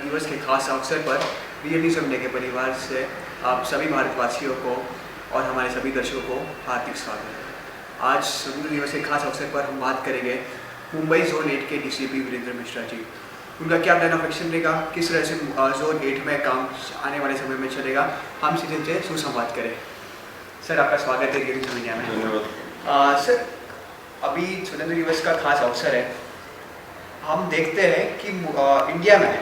दिवस के खास अवसर पर रियल न्यूज़ इंडिया के परिवार से आप सभी भारतवासियों को और हमारे सभी दर्शकों को हार्दिक स्वागत है। आज स्वतंत्रता दिवस के खास अवसर पर हम बात करेंगे मुंबई जोन 8 के डीसीपी वीरेंद्र मिश्रा जी। उनका क्या प्लान ऑफ एक्शन रहेगा, किस तरह से जोन 8 में काम आने वाले समय में चलेगा, हम सीधे से सुसंवाद करें। सर, आपका स्वागत है रियल न्यूज़ इंडिया में। धन्यवाद। सर, अभी स्वतंत्रता दिवस का खास अवसर है। हम देखते हैं कि इंडिया में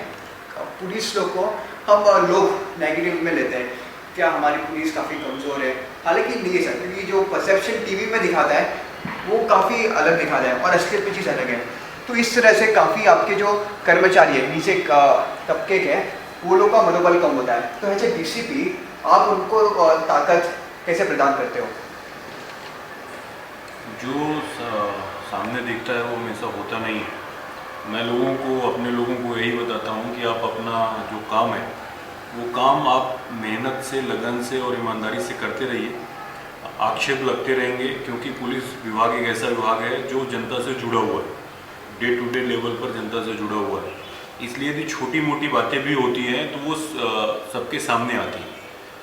पुलिस लोग को हम लोग नेगेटिव में लेते हैं, क्या हमारी पुलिस काफ़ी कमज़ोर है। हालांकि नहीं है सर, क्योंकि जो परसेप्शन टीवी में दिखाता है वो काफ़ी अलग दिखाता है और असलियत की चीज़ अलग है। तो इस तरह से काफ़ी आपके जो कर्मचारी है नीचे तबके के, वो लोग का मनोबल कम होता है। तो ऐसे डीसीपी आप उनको ताकत कैसे प्रदान करते हो? जो सामने दिखता है वो हमेशा होता नहीं है। मैं अपने लोगों को यही बताता हूँ कि आप अपना जो काम है वो काम आप मेहनत से, लगन से और ईमानदारी से करते रहिए। आक्षेप लगते रहेंगे क्योंकि पुलिस विभाग एक ऐसा विभाग है जो जनता से जुड़ा हुआ है, डे टू डे लेवल पर जनता से जुड़ा हुआ है। इसलिए यदि छोटी मोटी बातें भी होती हैं तो वो सबके सामने आती हैं,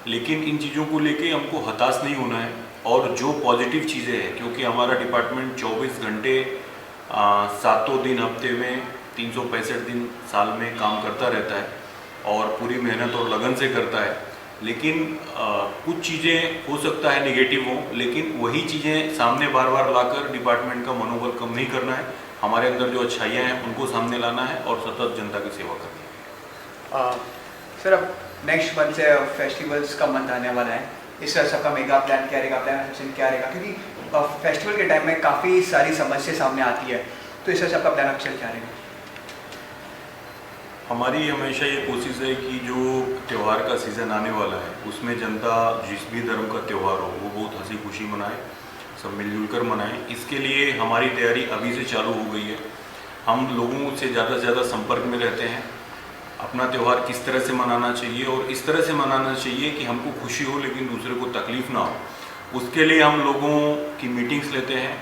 लेकिन इन चीज़ों को लेके हमको हताश नहीं होना है। और जो पॉजिटिव चीज़ें हैं, क्योंकि हमारा डिपार्टमेंट 24 घंटे 7 दिन हफ्ते में 365 दिन साल में काम करता रहता है और पूरी मेहनत और लगन से करता है। लेकिन कुछ चीज़ें हो सकता है नेगेटिव हो, लेकिन वही चीज़ें सामने बार बार लाकर डिपार्टमेंट का मनोबल कम नहीं करना है। हमारे अंदर जो अच्छाइयाँ हैं उनको सामने लाना है और सतत जनता की सेवा करनी है। सर, अब नेक्स्ट मंथ से फेस्टिवल्स का मंथ आने वाला है। इस तरह सबका मेगा प्लान क्या रहेगा, प्लान एक्शन क्या रहेगा, क्योंकि फेस्टिवल के टाइम में काफ़ी सारी समस्या सामने आती है। तो इस तरह सबका प्लान एक्शन क्या रहेगा? हमारी हमेशा ये कोशिश है कि जो त्यौहार का सीज़न आने वाला है उसमें जनता जिस भी धर्म का त्यौहार हो वो बहुत हंसी खुशी मनाए, सब मिलजुल कर मनाएं। इसके लिए हमारी तैयारी अभी से चालू हो गई है। हम लोगों से ज़्यादा से ज़्यादा संपर्क में रहते हैं, अपना त्यौहार किस तरह से मनाना चाहिए और इस तरह से मनाना चाहिए कि हमको खुशी हो लेकिन दूसरे को तकलीफ़ ना हो। उसके लिए हम लोगों की मीटिंग्स लेते हैं,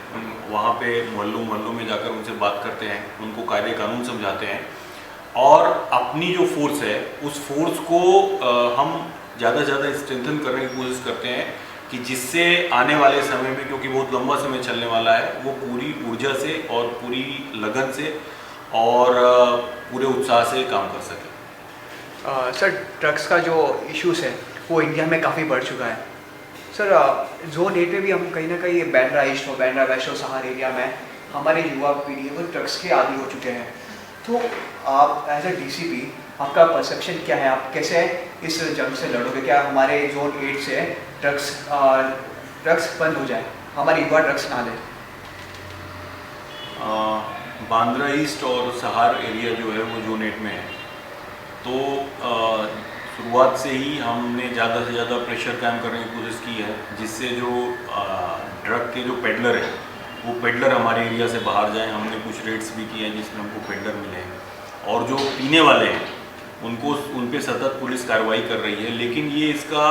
वहाँ पे मोहल्लों में जाकर उनसे बात करते हैं, उनको कायदे कानून समझाते हैं और अपनी जो फोर्स है उस फोर्स को हम ज़्यादा से ज़्यादा स्ट्रेंथन करने की कोशिश करते हैं कि जिससे आने वाले समय में, क्योंकि बहुत लंबा समय चलने वाला है, वो पूरी ऊर्जा से और पूरी लगन से और पूरे उत्साह से काम कर सके। सर, ड्रग्स का जो इश्यूज है वो इंडिया में काफ़ी बढ़ चुका है। सर, जोन 8 में भी हम कहीं ना कहीं बैंड्रा ईस्ट और बैंड्रा वेस्ट और सहार एरिया में हमारे युवा पीढ़ी वो ड्रग्स के आदी हो चुके हैं। तो आप एज ए डीसीपी आपका परसेप्शन क्या है, आप कैसे इस जंग से लड़ोगे? क्या हमारे जोन 8 से ड्रग्स बंद हो जाए, हमारे युवा ड्रग्स ना लें? बांद्रा ईस्ट और सहार एरिया जो है वो जोन 8 में है। तो शुरुआत से ही हमने ज़्यादा से ज़्यादा प्रेशर कायम करने की कोशिश की है, जिससे जो ड्रग के जो पेडलर है वो पेडलर हमारे एरिया से बाहर जाएं। हमने कुछ रेड्स भी किए हैं जिसमें हमको पेडलर मिले हैं और जो पीने वाले हैं उन पे सतत पुलिस कार्रवाई कर रही है। लेकिन ये इसका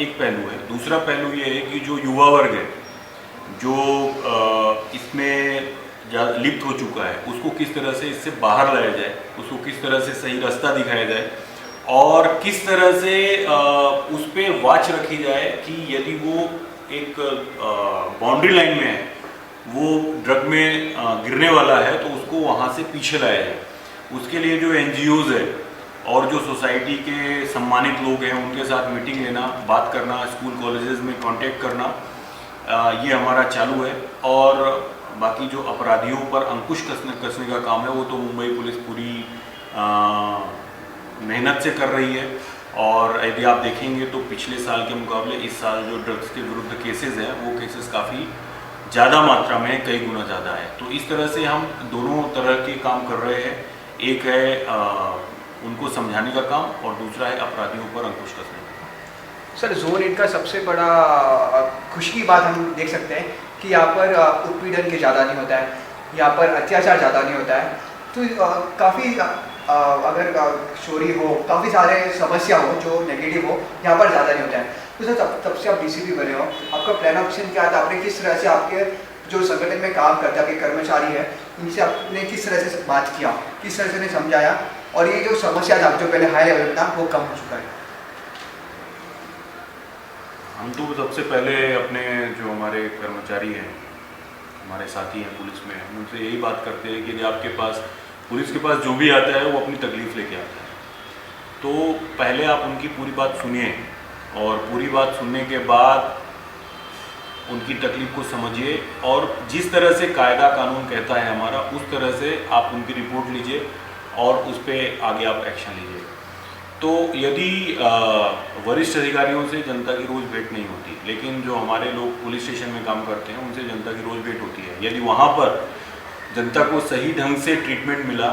एक पहलू है। दूसरा पहलू ये है कि जो युवा वर्ग है जो इसमें लिप्त हो चुका है उसको किस तरह से इससे बाहर लाया जाए, उसको किस तरह से सही रास्ता दिखाया जाए और किस तरह से उस पर वॉच रखी जाए कि यदि वो एक बाउंड्री लाइन में है, वो ड्रग में गिरने वाला है, तो उसको वहाँ से पीछे लाया जाए। उसके लिए जो NGOs है और जो सोसाइटी के सम्मानित लोग हैं उनके साथ मीटिंग लेना, बात करना, स्कूल कॉलेजेस में कांटेक्ट करना, ये हमारा चालू है। और बाकी जो अपराधियों पर अंकुश कसने का काम है वो तो मुंबई पुलिस पूरी मेहनत से कर रही है। और यदि आप देखेंगे तो पिछले साल के मुकाबले इस साल जो ड्रग्स के विरुद्ध केसेस हैं वो केसेस काफ़ी ज़्यादा मात्रा में, कई गुना ज़्यादा है। तो इस तरह से हम दोनों तरह के काम कर रहे हैं। एक है उनको समझाने का काम और दूसरा है अपराधियों पर अंकुश कसने का काम। सर, जोन 8 का सबसे बड़ा खुशी की बात हम देख सकते हैं कि यहाँ पर उत्पीड़न के ज़्यादा नहीं होता है, यहाँ पर अत्याचार ज़्यादा नहीं होता है। तो काफ़ी अगर चोरी हो, काफ़ी सारे समस्या हो जो नेगेटिव हो, यहाँ पर ज़्यादा नहीं होता है। तो सर, तब से आप डीसीपी बने हो, आपका प्लान ऑफ एक्शन क्या था? आपने किस तरह से आपके जो संगठन में काम करते हैं, आपके कर्मचारी हैं, उनसे आपने किस तरह से बात किया, किस तरह से उन्हें समझाया और ये जो समस्या था जो पहले हाई लेवल था वो कम हो चुका है? हम तो सबसे पहले अपने जो हमारे कर्मचारी हैं, हमारे साथी हैं पुलिस में, उनसे यही बात करते हैं कि आपके पास पुलिस के पास जो भी आता है वो अपनी तकलीफ़ लेके आता है, तो पहले आप उनकी पूरी बात सुनिए और पूरी बात सुनने के बाद उनकी तकलीफ़ को समझिए और जिस तरह से कायदा कानून कहता है हमारा, उस तरह से आप उनकी रिपोर्ट लीजिए और उस पर आगे आप एक्शन लीजिए। तो यदि वरिष्ठ अधिकारियों से जनता की रोज़ भेंट नहीं होती, लेकिन जो हमारे लोग पुलिस स्टेशन में काम करते हैं उनसे जनता की रोज़ भेंट होती है, यदि वहाँ पर जनता को सही ढंग से ट्रीटमेंट मिला,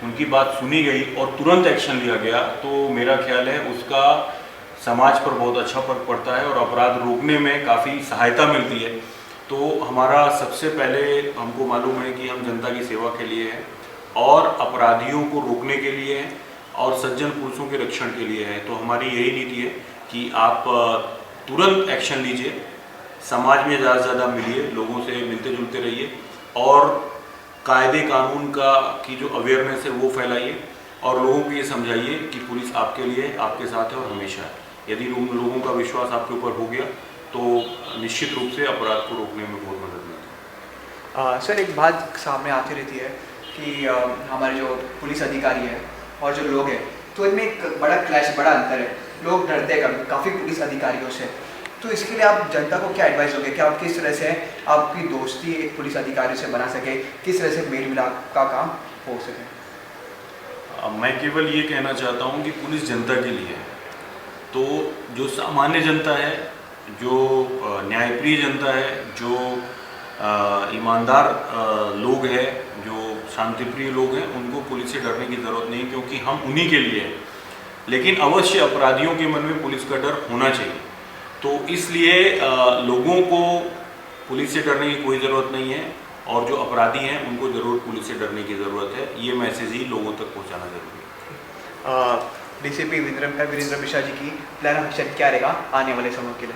उनकी बात सुनी गई और तुरंत एक्शन लिया गया, तो मेरा ख्याल है उसका समाज पर बहुत अच्छा फर्क पड़ता है और अपराध रोकने में काफ़ी सहायता मिलती है। तो हमारा सबसे पहले हमको मालूम है कि हम जनता की सेवा के लिए हैं और अपराधियों को रोकने के लिए हैं और सज्जन पुरुषों के रक्षण के लिए है। तो हमारी यही नीति है कि आप तुरंत एक्शन लीजिए, समाज में ज़्यादा से ज़्यादा मिलिए, लोगों से मिलते जुलते रहिए और कायदे कानून की जो अवेयरनेस है वो फैलाइए और लोगों को ये समझाइए कि पुलिस आपके लिए, आपके साथ है और हमेशा है। यदि लोगों का विश्वास आपके ऊपर हो गया तो निश्चित रूप से अपराध को रोकने में बहुत मदद मिलती है। सर, एक बात सामने आती रहती है कि हमारे जो पुलिस अधिकारी है और जो लोग हैं, तो इनमें एक बड़ा क्लैश, बड़ा अंतर है। लोग डरते हैं काफ़ी पुलिस अधिकारियों से। तो इसके लिए आप जनता को क्या एडवाइस दोगे कि आप किस तरह से आपकी दोस्ती एक पुलिस अधिकारी से बना सके, किस तरह से मेल मिलाप का काम हो सके? मैं केवल ये कहना चाहता हूँ कि पुलिस जनता के लिए है, तो जो सामान्य जनता है, जो न्यायप्रिय जनता है, जो ईमानदार लोग हैं, जो शांतिप्रिय लोग हैं, उनको पुलिस से डरने की ज़रूरत नहीं, क्योंकि हम उन्हीं के लिए हैं। लेकिन अवश्य अपराधियों के मन में पुलिस का डर होना चाहिए। तो इसलिए लोगों को पुलिस से डरने की कोई ज़रूरत नहीं है और जो अपराधी हैं उनको ज़रूर पुलिस से डरने की ज़रूरत है। ये मैसेज ही लोगों तक पहुंचाना ज़रूरी है। डीसीपी वीरेंद्र मिश्रा जी की प्लान ऑफ एक्शन क्या रहेगा आने वाले समय के लिए?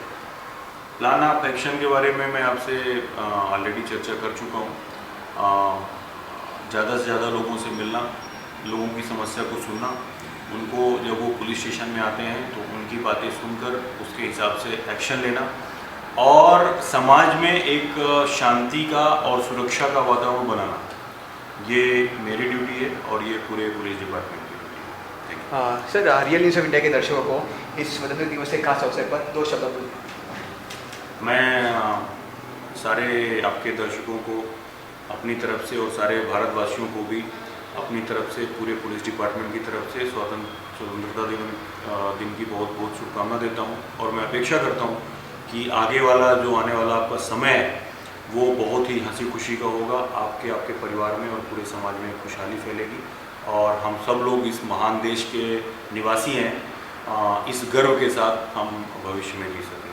प्लान ऑफ एक्शन के बारे में मैं आपसे ऑलरेडी चर्चा कर चुका हूँ। ज़्यादा से ज़्यादा लोगों से मिलना, लोगों की समस्या को सुनना, उनको जब वो पुलिस स्टेशन में आते हैं तो उनकी बातें सुनकर उसके हिसाब से एक्शन लेना और समाज में एक शांति का और सुरक्षा का वातावरण बनाना, ये मेरी ड्यूटी है और ये पूरे पुलिस डिपार्टमेंट की ड्यूटी है। Sir, real news of India के दर्शकों को इस स्वतंत्रता दिवस के खास अवसर पर 2 शब्द बोलिए। मैं सारे आपके दर्शकों को अपनी तरफ से और सारे भारतवासियों को भी अपनी तरफ से, पूरे पुलिस डिपार्टमेंट की तरफ से स्वतंत्रता दिन की बहुत बहुत शुभकामना देता हूं और मैं अपेक्षा करता हूं कि आगे वाला जो आने वाला आपका समय है वो बहुत ही हंसी खुशी का होगा। आपके परिवार में और पूरे समाज में खुशहाली फैलेगी और हम सब लोग इस महान देश के निवासी हैं, इस गर्व के साथ हम भविष्य में जी सकेंगे।